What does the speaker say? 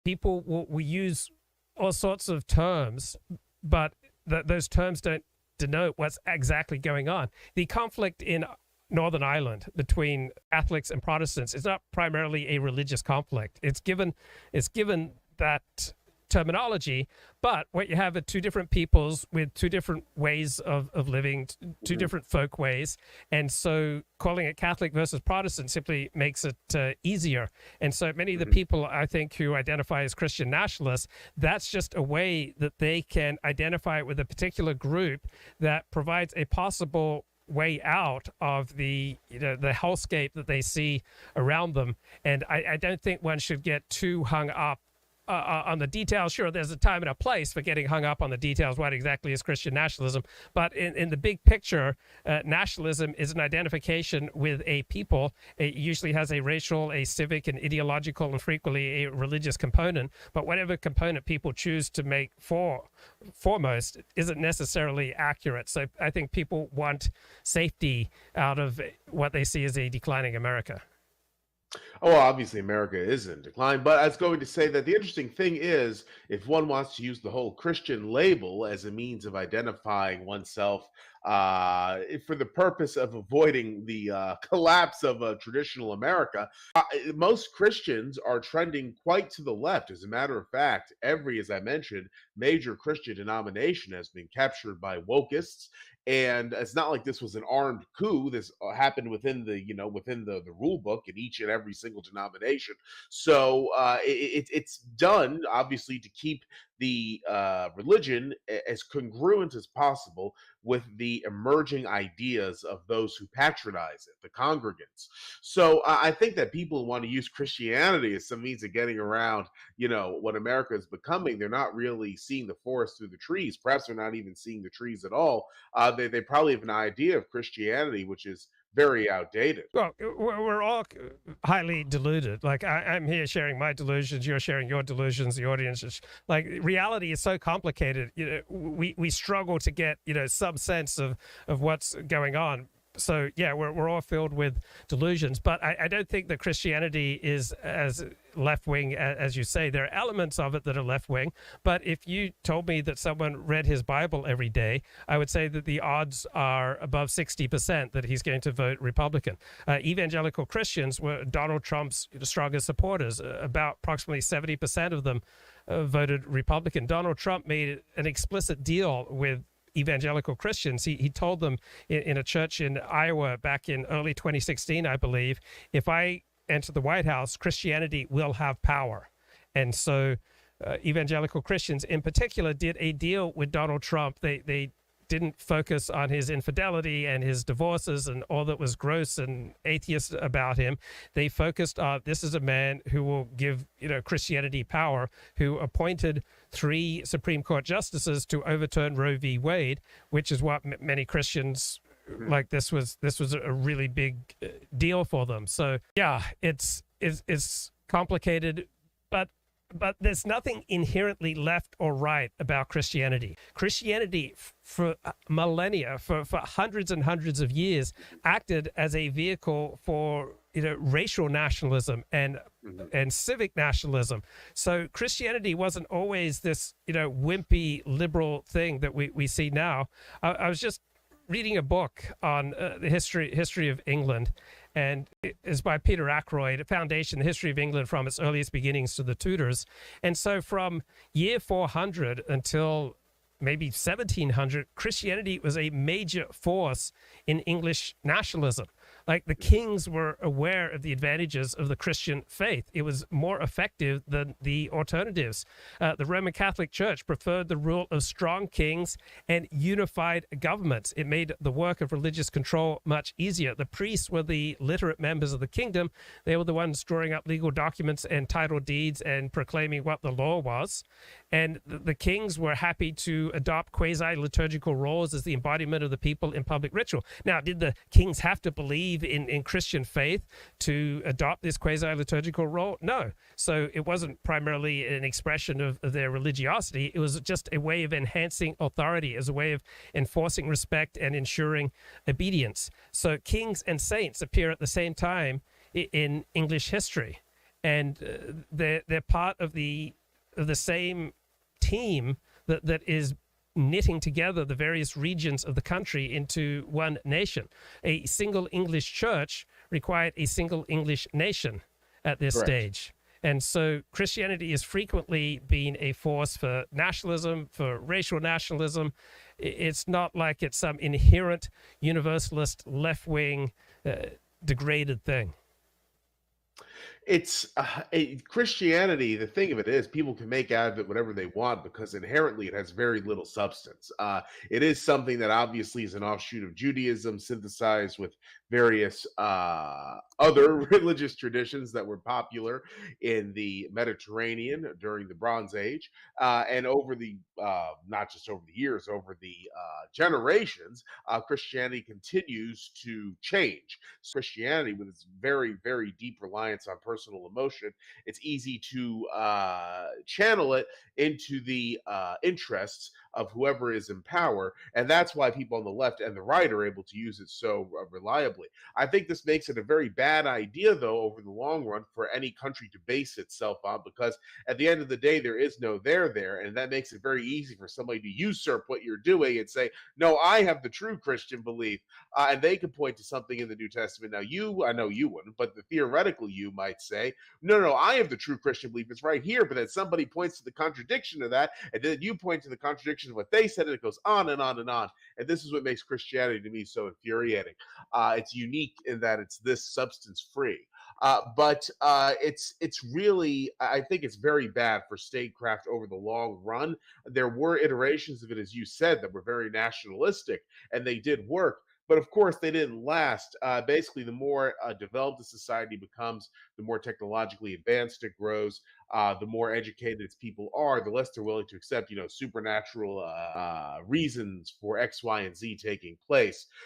people will use all sorts of terms, but those terms don't denote what's exactly going on. The conflict in Northern Ireland between Catholics and Protestants is not primarily a religious conflict. It's given that terminology, but what you have are two different peoples with two different ways of living, two different folk ways, and so calling it Catholic versus Protestant simply makes it easier. And so many of the people, I think, who identify as Christian nationalists, that's just a way that they can identify with a particular group that provides a possible way out of the hellscape that they see around them. And I don't think one should get too hung up on the details. Sure, there's a time and a place for getting hung up on the details. What exactly is Christian nationalism? But in the big picture, nationalism is an identification with a people. It usually has a racial, a civic, an ideological, and frequently a religious component. But whatever component people choose to make foremost isn't necessarily accurate. So I think people want safety out of what they see as a declining America. Oh, well, obviously America is in decline, but I was going to say that the interesting thing is if one wants to use the whole Christian label as a means of identifying oneself for the purpose of avoiding the collapse of traditional America, most Christians are trending quite to the left. As a matter of fact, every, as I mentioned, major Christian denomination has been captured by wokeists. And it's not like this was an armed coup. This happened within the rule book in each and every single denomination. So it's done obviously to keep the religion as congruent as possible with the emerging ideas of those who patronize it, the congregants. So I think that people want to use Christianity as some means of getting around, what America is becoming. They're not really seeing the forest through the trees. Perhaps they're not even seeing the trees at all. They probably have an idea of Christianity, which is very outdated. Well, we're all highly deluded. Like I'm here sharing my delusions, you're sharing your delusions, the audience is like, reality is so complicated. We struggle to get, some sense of what's going on. So yeah, we're all filled with delusions, but I don't think that Christianity is as left-wing as you say. There are elements of it that are left-wing, but if you told me that someone read his Bible every day, I would say that the odds are above 60% that he's going to vote Republican. Evangelical Christians were Donald Trump's strongest supporters. About approximately 70% of them voted Republican. Donald Trump made an explicit deal with evangelical Christians. He told them in a church in Iowa back in early 2016, I believe, if I enter the White House, Christianity will have power. And so evangelical Christians in particular did a deal with Donald Trump. They didn't focus on his infidelity and his divorces and all that was gross and atheist about him. They focused on, this is a man who will give Christianity power, who appointed 3 Supreme Court justices to overturn Roe v. Wade, which is what many Christians like. This was a really big deal for them. So yeah, it's complicated, but there's nothing inherently left or right about Christianity. Christianity for millennia, for hundreds and hundreds of years, acted as a vehicle for racial nationalism and civic nationalism. So Christianity wasn't always this wimpy liberal thing that we see now. I was just reading a book on the history of England, and it is by Peter Ackroyd, a foundation, the history of England from its earliest beginnings to the Tudors. And so from year 400 until maybe 1700, Christianity was a major force in English nationalism. Like, the kings were aware of the advantages of the Christian faith. It was more effective than the alternatives. The Roman Catholic Church preferred the rule of strong kings and unified governments. It made the work of religious control much easier. The priests were the literate members of the kingdom. They were the ones drawing up legal documents and title deeds and proclaiming what the law was. And the kings were happy to adopt quasi-liturgical roles as the embodiment of the people in public ritual. Now, did the kings have to believe in Christian faith to adopt this quasi-liturgical role? No. So it wasn't primarily an expression of their religiosity. It was just a way of enhancing authority, as a way of enforcing respect and ensuring obedience. So kings and saints appear at the same time in English history. and they're part of the same team that is knitting together the various regions of the country into one nation. A single English church required a single English nation at this Correct. stage. And so Christianity has frequently been a force for nationalism, for racial nationalism. It's not like it's some inherent universalist, left wing, degraded thing. It's Christianity. The thing of it is, people can make out of it whatever they want because inherently it has very little substance. It is something that obviously is an offshoot of Judaism, synthesized with various other religious traditions that were popular in the Mediterranean during the Bronze Age, and over the not just over the years, over the generations, Christianity continues to change. Christianity, with its very, very deep reliance on personal emotion, it's easy to channel it into the interests of whoever is in power. And that's why people on the left and the right are able to use it so reliably. I think this makes it a very bad idea, though, over the long run for any country to base itself on, because at the end of the day, there is no there. And that makes it very easy for somebody to usurp what you're doing and say, no, I have the true Christian belief. And they could point to something in the New Testament. Now, I know you wouldn't, but the theoretical you might say, no, I have the true Christian belief. It's right here. But then somebody points to the contradiction of that, and then you point to the contradiction of what they said, and it goes on and on and on. And this is what makes Christianity to me so infuriating. It's unique in that it's this substance free. But it's really, I think it's very bad for statecraft over the long run. There were iterations of it, as you said, that were very nationalistic, and they did work. But of course, they didn't last. Basically, the more developed a society becomes, the more technologically advanced it grows, the more educated its people are, the less they're willing to accept, supernatural reasons for X, Y, and Z taking place.